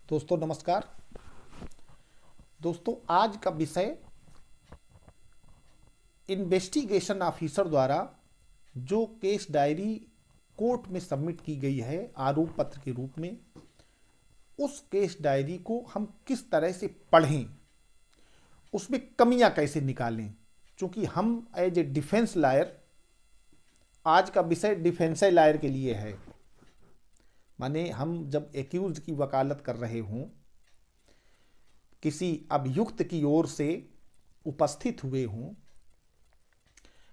दोस्तों नमस्कार। दोस्तों आज का विषय इन्वेस्टिगेशन ऑफिसर द्वारा जो केस डायरी कोर्ट में सबमिट की गई है आरोप पत्र के रूप में, उस केस डायरी को हम किस तरह से पढ़ें, उसमें कमियां कैसे निकालें। क्योंकि हम एज ए डिफेंस लॉयर, आज का विषय डिफेंस लॉयर के लिए है, माने हम जब एक्यूज की वकालत कर रहे हों, किसी अभियुक्त की ओर से उपस्थित हुए हों,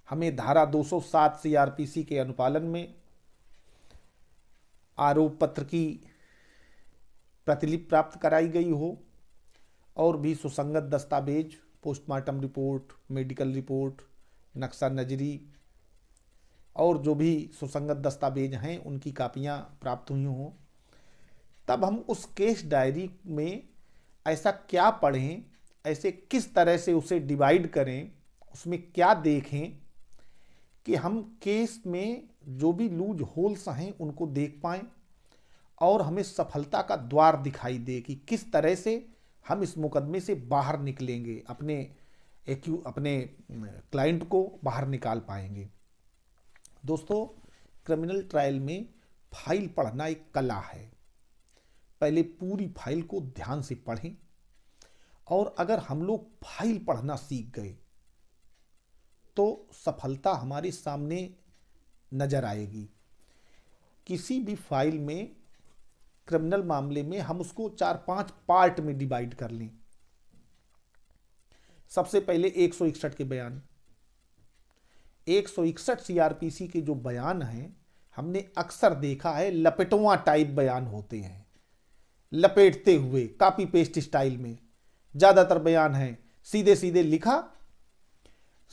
हमें धारा 207 सीआरपीसी के अनुपालन में आरोप पत्र की प्रतिलिपि प्राप्त कराई गई हो और भी सुसंगत दस्तावेज, पोस्टमार्टम रिपोर्ट, मेडिकल रिपोर्ट, नक्शा नजरी और जो भी सुसंगत दस्तावेज हैं उनकी कापियां प्राप्त हुई हों, तब हम उस केस डायरी में ऐसा क्या पढ़ें, ऐसे किस तरह से उसे डिवाइड करें, उसमें क्या देखें कि हम केस में जो भी लूज होल्स हैं उनको देख पाएं और हमें सफलता का द्वार दिखाई दे कि किस तरह से हम इस मुकदमे से बाहर निकलेंगे, अपने क्लाइंट को बाहर निकाल पाएंगे। दोस्तों, क्रिमिनल ट्रायल में फाइल पढ़ना एक कला है। पहले पूरी फाइल को ध्यान से पढ़ें और अगर हम लोग फाइल पढ़ना सीख गए तो सफलता हमारे सामने नजर आएगी। किसी भी फाइल में, क्रिमिनल मामले में, हम उसको 4-5 पार्ट में डिवाइड कर लें। सबसे पहले 161 के बयान। 161 सीआरपीसी के जो बयान हैं, हमने अक्सर देखा है लपेटवा टाइप बयान होते हैं, लपेटते हुए कॉपी पेस्ट स्टाइल में ज्यादातर बयान है। सीधे सीधे लिखा,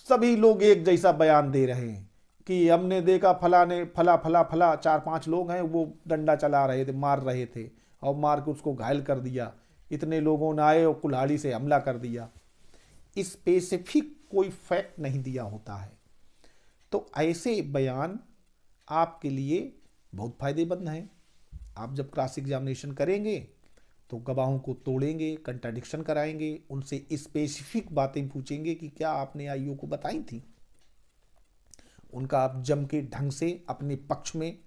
सभी लोग एक जैसा बयान दे रहे हैं कि हमने देखा फला ने फला फला फला, 4-5 लोग हैं वो डंडा चला रहे थे, मार रहे थे और मार के उसको घायल कर दिया, इतने लोगों ने आए और कुल्हाड़ी से हमला कर दिया। स्पेसिफिक कोई फैक्ट नहीं दिया होता है। तो ऐसे बयान आपके लिए बहुत फायदेमंद हैं। आप जब क्रॉस एग्जामिनेशन करेंगे तो गवाहों को तोड़ेंगे, कंट्राडिक्शन कराएंगे, उनसे स्पेसिफिक बातें पूछेंगे कि क्या आपने आईओ को बताई थी। उनका आप जम के ढंग से अपने पक्ष में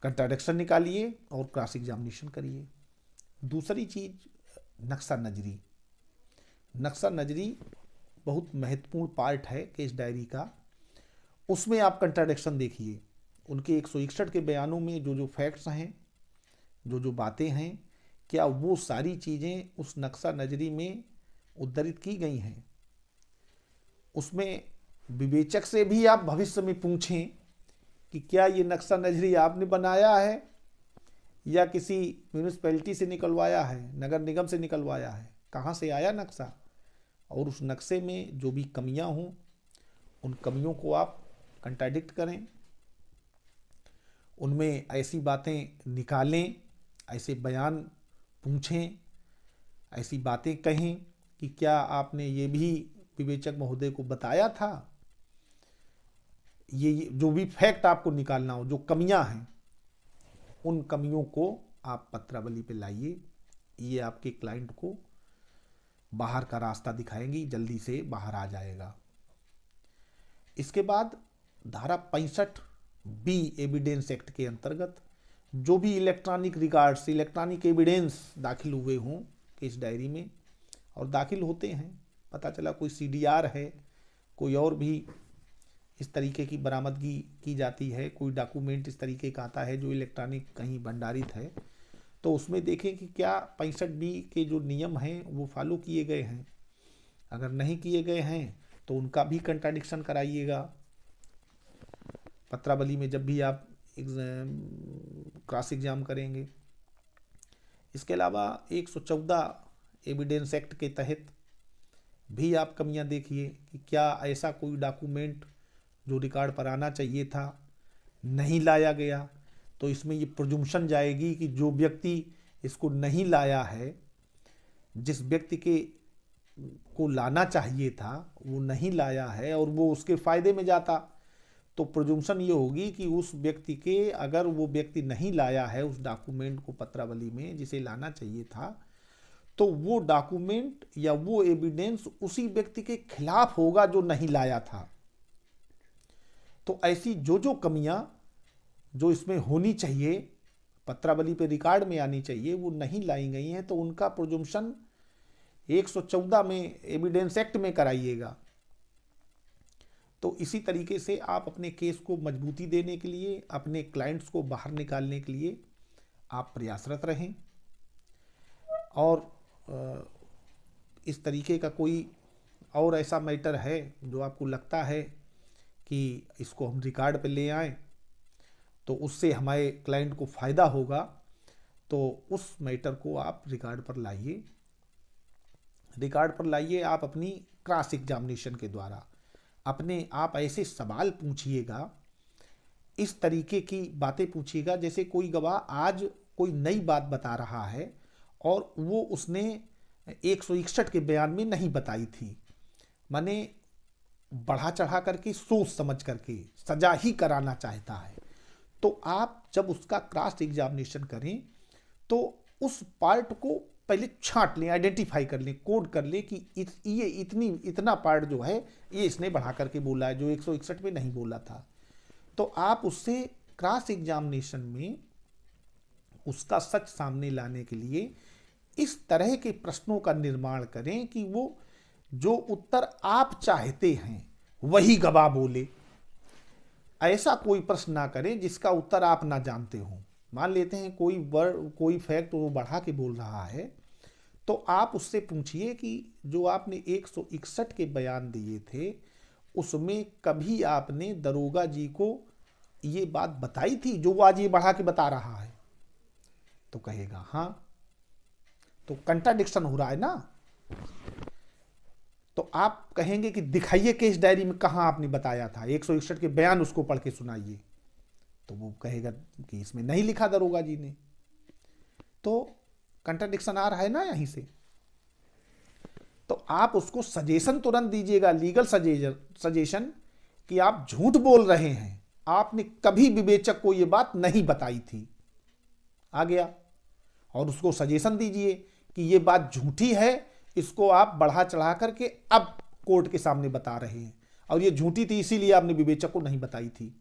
कंट्राडिक्शन निकालिए और क्रॉस एग्जामिनेशन करिए। दूसरी चीज, नक्शा नजरी। नक्शा नजरी बहुत महत्वपूर्ण पार्ट है केस डायरी का। उसमें आप कंट्राडिक्शन देखिए। उनके 161 के बयानों में जो जो फैक्ट्स हैं, जो जो बातें हैं, क्या वो सारी चीज़ें उस नक्शा नजरी में उद्धृत की गई हैं। उसमें विवेचक से भी आप भविष्य में पूछें कि क्या ये नक्शा नजरी आपने बनाया है या किसी म्यूनिसिपैलिटी से निकलवाया है, नगर निगम से निकलवाया है, कहाँ से आया नक्शा। और उस नक्शे में जो भी कमियां हों, उन कमियों को आप कंट्राडिक्ट करें, उनमें ऐसी बातें निकालें, ऐसे बयान पूछें, ऐसी बातें कहें कि क्या आपने ये भी विवेचक महोदय को बताया था। ये जो भी फैक्ट आपको निकालना हो, जो कमियां हैं, उन कमियों को आप पत्रावली पे लाइए। ये आपके क्लाइंट को बाहर का रास्ता दिखाएंगी, जल्दी से बाहर आ जाएगा। इसके बाद धारा 65B एविडेंस एक्ट के अंतर्गत जो भी इलेक्ट्रॉनिक रिकॉर्ड्स, इलेक्ट्रॉनिक एविडेंस दाखिल हुए हों केस डायरी में, और दाखिल होते हैं, पता चला कोई सीडीआर है, कोई और भी इस तरीके की बरामदगी की जाती है, कोई डॉक्यूमेंट इस तरीके का आता है जो इलेक्ट्रॉनिक कहीं भंडारित है, तो उसमें देखें कि क्या 65B के जो नियम हैं वो फॉलो किए गए हैं। अगर नहीं किए गए हैं तो उनका भी कंट्राडिक्शन कराइएगा पत्रावली में जब भी आप क्रॉस एग्जाम करेंगे। इसके अलावा 114 एविडेंस एक्ट के तहत भी आप कमियां देखिए कि क्या ऐसा कोई डॉक्यूमेंट जो रिकॉर्ड पर आना चाहिए था नहीं लाया गया, तो इसमें ये प्रिजम्पशन जाएगी कि जो व्यक्ति इसको नहीं लाया है, जिस व्यक्ति के को लाना चाहिए था वो नहीं लाया है और वो उसके फायदे में जाता, तो प्रोजम्पशन ये होगी कि उस व्यक्ति के, अगर वो व्यक्ति नहीं लाया है उस डॉक्यूमेंट को पत्रावली में जिसे लाना चाहिए था, तो वो डॉक्यूमेंट या वो एविडेंस उसी व्यक्ति के खिलाफ होगा जो नहीं लाया था। तो ऐसी जो कमियां जो इसमें होनी चाहिए, पत्रावली पे रिकॉर्ड में आनी चाहिए, वो नहीं लाई गई हैं, तो उनका प्रोजम्पशन 114 में एविडेंस एक्ट में कराइएगा। तो इसी तरीके से आप अपने केस को मजबूती देने के लिए, अपने क्लाइंट्स को बाहर निकालने के लिए आप प्रयासरत रहें। और इस तरीके का कोई और ऐसा मैटर है जो आपको लगता है कि इसको हम रिकॉर्ड पे ले आएं तो उससे हमारे क्लाइंट को फ़ायदा होगा, तो उस मैटर को आप रिकॉर्ड पर लाइए। रिकॉर्ड पर लाइए आप अपनी क्रॉस एग्जामिनेशन के द्वारा। अपने आप ऐसे सवाल पूछिएगा, इस तरीके की बातें पूछिएगा जैसे कोई गवाह आज कोई नई बात बता रहा है और वो उसने 161 के बयान में नहीं बताई थी, माने बढ़ा चढ़ा करके सोच समझ करके सजा ही कराना चाहता है। तो आप जब उसका क्रॉस एग्जामिनेशन करें तो उस पार्ट को पहले छांट लें, आइडेंटिफाई कर लें, कोड कर लें कि ये इतना पार्ट जो है ये इसने बढ़ा करके बोला है जो 161 में नहीं बोला था। तो आप उससे क्रॉस एग्जामिनेशन में उसका सच सामने लाने के लिए इस तरह के प्रश्नों का निर्माण करें कि वो जो उत्तर आप चाहते हैं वही गवाह बोले। ऐसा कोई प्रश्न ना करें जिसका उत्तर आप ना जानते हो। मान लेते हैं कोई वर्ड, कोई फैक्ट वो बढ़ा के बोल रहा है, तो आप उससे पूछिए कि जो आपने 161 के बयान दिए थे उसमें कभी आपने दरोगा जी को ये बात बताई थी जो वो आज ये बढ़ा के बता रहा है? तो कहेगा हाँ। तो कंट्राडिक्शन हो रहा है ना। तो आप कहेंगे कि दिखाइए केस डायरी में कहाँ आपने बताया था, 161 के बयान उसको पढ़ के सुनाइए। तो वो कहेगा कि इसमें नहीं लिखा दरोगा जी ने। तो कंट्राडिक्शन आ रहा है ना यहीं से। तो आप उसको सजेशन तुरंत दीजिएगा, लीगल सजेशन कि आप झूठ बोल रहे हैं, आपने कभी विवेचक को ये बात नहीं बताई थी। आ गया। और उसको सजेशन दीजिए कि ये बात झूठी है, इसको आप बढ़ा चढ़ा करके अब कोर्ट के सामने बता रहे हैं और ये झूठी थी इसीलिए आपने विवेचक को नहीं बताई थी।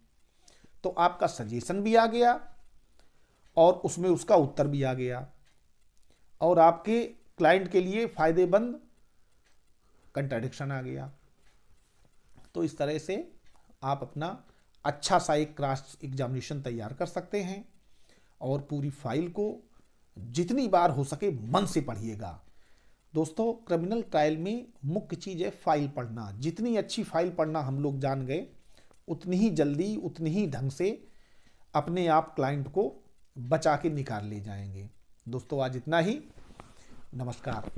तो आपका सजेशन भी आ गया और उसमें उसका उत्तर भी आ गया और आपके क्लाइंट के लिए फायदेमंद कंट्राडिक्शन आ गया। तो इस तरह से आप अपना अच्छा सा एक क्रॉस एग्जामिनेशन तैयार कर सकते हैं और पूरी फाइल को जितनी बार हो सके मन से पढ़िएगा। दोस्तों, क्रिमिनल ट्रायल में मुख्य चीज़ है फाइल पढ़ना। जितनी अच्छी फाइल पढ़ना हम लोग जान गए, उतनी ही जल्दी, उतनी ही ढंग से अपने आप क्लाइंट को बचा के निकाल ले जाएंगे। दोस्तों, आज इतना ही। नमस्कार।